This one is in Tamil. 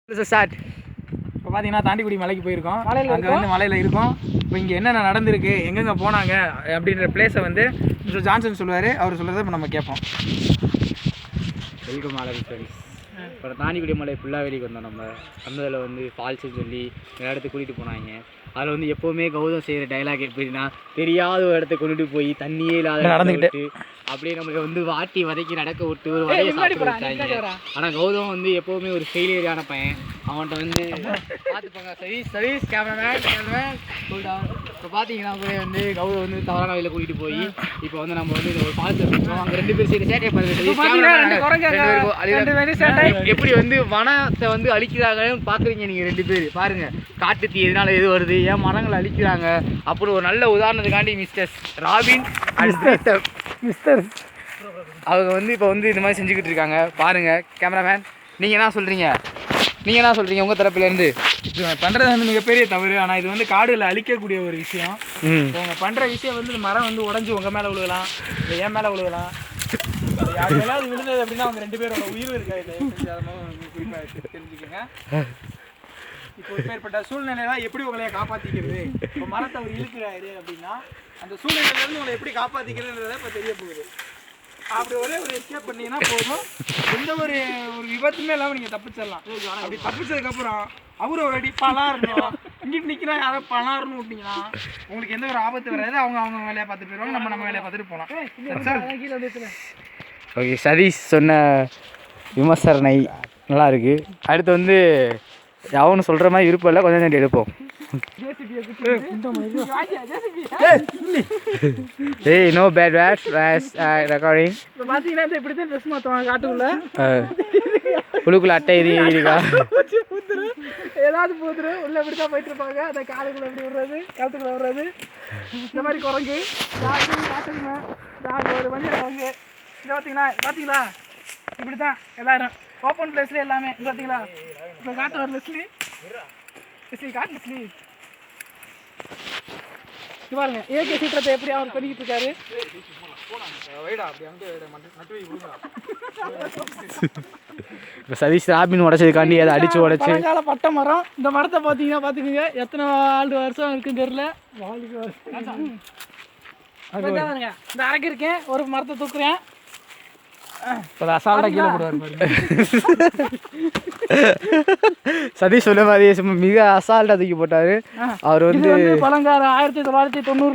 ஸ்டார்ட். இப்போ பார்த்தீங்கன்னா தாண்டிக்குடி மலைக்கு போயிருக்கோம். அங்கே வந்து மலையில் இருக்கோம். இப்போ இங்கே என்னென்ன நடந்திருக்கு, எங்கெங்கே போனாங்க அப்படின்ற பிளேஸை வந்து மிஸ்டர் ஜான்சன் சொல்லுவார். அவர் சொல்கிறத இப்போ நம்ம கேட்போம். Welcome all friends. இப்போ தாண்டிக்குடி மலை புல்லாவெளிக்கு வந்தோம். நம்ம வந்ததில் வந்து ஃபால்ஸுன்னு சொல்லி நிறைய இடத்துக்கு கூட்டிகிட்டு போனாங்க. அதில் வந்து எப்போவுமே கௌதம் செய்கிற டைலாக் எப்படின்னா, தெரியாத ஒரு இடத்த கொண்டுட்டு போய் தண்ணியே இல்லாத நடந்துக்கிட்டு அப்படியே நம்மளை வந்து வாட்டி வதக்கி நடக்க விட்டு ஒரு வரையை சாப்பிட்டு வச்சாங்க. ஆனால் கௌதம் வந்து எப்போவுமே ஒரு ஃபெயிலியரான பையன். அவன்கிட்ட வந்து பார்த்துப்பாங்க சர்வீஸ் கேமராமேன் சொல்லிட்டான். இப்போ பார்த்தீங்கன்னா கூட வந்து கௌதம் வந்து தவறான வழியில் கூட்டிகிட்டு போய் இப்போ வந்து நம்ம வந்து ஒரு ஃபால்ஸ் வச்சுருக்கோம். அங்கே 2 பேர் சரி சேட்டை பண்ணுறது எப்படி வந்து வனத்தை வந்து அழிக்கிறாங்கன்னு பார்க்குறீங்க நீங்கள் 2 பேர். பாருங்கள், காட்டு தீ எதனால எது வருது, ஏன் மரங்களை அழிக்கிறாங்க. அப்படி ஒரு நல்ல உதாரணத்துக்காண்டி மிஸ்டர் ராபின் அண்ட் மிஸ்டர் அவங்க வந்து இப்போ வந்து இந்த மாதிரி செஞ்சுக்கிட்டு இருக்காங்க. பாருங்கள் கேமராமேன், நீங்கள் என்ன சொல்கிறீங்க உங்கள் தரப்புலேருந்து? பண்ணுறது வந்து மிகப்பெரிய தவறு. ஆனால் இது வந்து காடுகளை அழிக்கக்கூடிய ஒரு விஷயம். அவங்க பண்ணுற விஷயம் வந்து மரம் வந்து உடஞ்சி உங்கள் மேலே விழுகலாம், இல்லை என் மேலே விழுகலாம். யார் மேலாவது விழுந்தது அப்படின்னா அவங்க 2 பேரோட உயிர் இருக்காது. குறிப்பாக தெரிஞ்சுக்கோங்க. இப்போ ஏற்பட்ட சூழ்நிலையெல்லாம் எப்படி உங்களைய காப்பாற்றிக்கிறது, இப்போ மரத்தை அவர் இழுக்கிறாரு அப்படின்னா அந்த சூழ்நிலையிலேருந்து உங்களை எப்படி காப்பாற்றிக்கிறதுன்றதை இப்போ தெரிய போகுது. அப்படி ஒரே ஒரு எஸ்கேப் பண்ணிங்கன்னா போதும், எந்த ஒரு விபத்துமே இல்லாமல் நீங்கள் தப்பிச்சிடலாம். அப்படி தப்பிச்சதுக்கப்புறம் அவரு ஒரு அடி பலாரணும், இங்கிட்டு நிற்கிறா யாரோ பலாரணும் விட்டிங்கன்னா உங்களுக்கு எந்த ஒரு ஆபத்து வராது. அவங்க வேலையை பார்த்துட்டு போயிடுவாங்க, நம்ம வேலையை பார்த்துட்டு போகலாம். ஓகே, சதீஷ் சொன்ன விமர்சனை நல்லா இருக்குது. அடுத்து வந்து அவனு சொல்கிற மாதிரி விருப்பம் இல்லை, கொஞ்சம் நேரம் எடுப்போம். ஏய், நோ பேட் வேர்ட்ஸ் ரெக்கார்டிங். இப்போ பார்த்தீங்கன்னா இப்படி தான் ட்ரெஸ் மாற்றுவாங்க காட்டுக்குள்ள. உள்ளுக்குள்ள அட்டை இருக்கா, ஏதாவது போத்துரும் உள்ள இப்படி தான் போயிட்டு இருப்பாங்க. அந்த காலுக்குள்ள எப்படி விடுறது, கழுத்துக்குள்ள விடுறது, இந்த மாதிரி குரங்கு ஒரு வண்டியில் குரங்கு. இதை பார்த்தீங்களா இப்படி தான் எல்லாரும் ஓப்பன் பிளேஸ்ல எல்லாமே. இது பார்த்தீங்களா, இப்போ காட்டு ஒரு லெஸ்லி காட்டு லெஸ்லி இது பாருங்க. ஏகே சீற்றத்தை எப்படி அவர் பண்ணிக்கிட்டு இருக்காரு. இப்போ சதீஷ் ராபின் உடச்சதுக்காண்டி அதை அடிச்சு உடச்சு பழங்கால பட்டை மரம். இந்த மரத்தை பார்த்தீங்கன்னா பார்த்துக்குங்க எத்தனை வருஷம் இருக்குன்னு தெரியல. இந்த அரைக்கு இருக்கேன், ஒரு மரத்தை தூக்குறேன். சதீஷ் சொல்ல மாதிரி மிக அசால்ட்டா தூக்கி போட்டாரு. அவர் வந்து பழங்கால 1990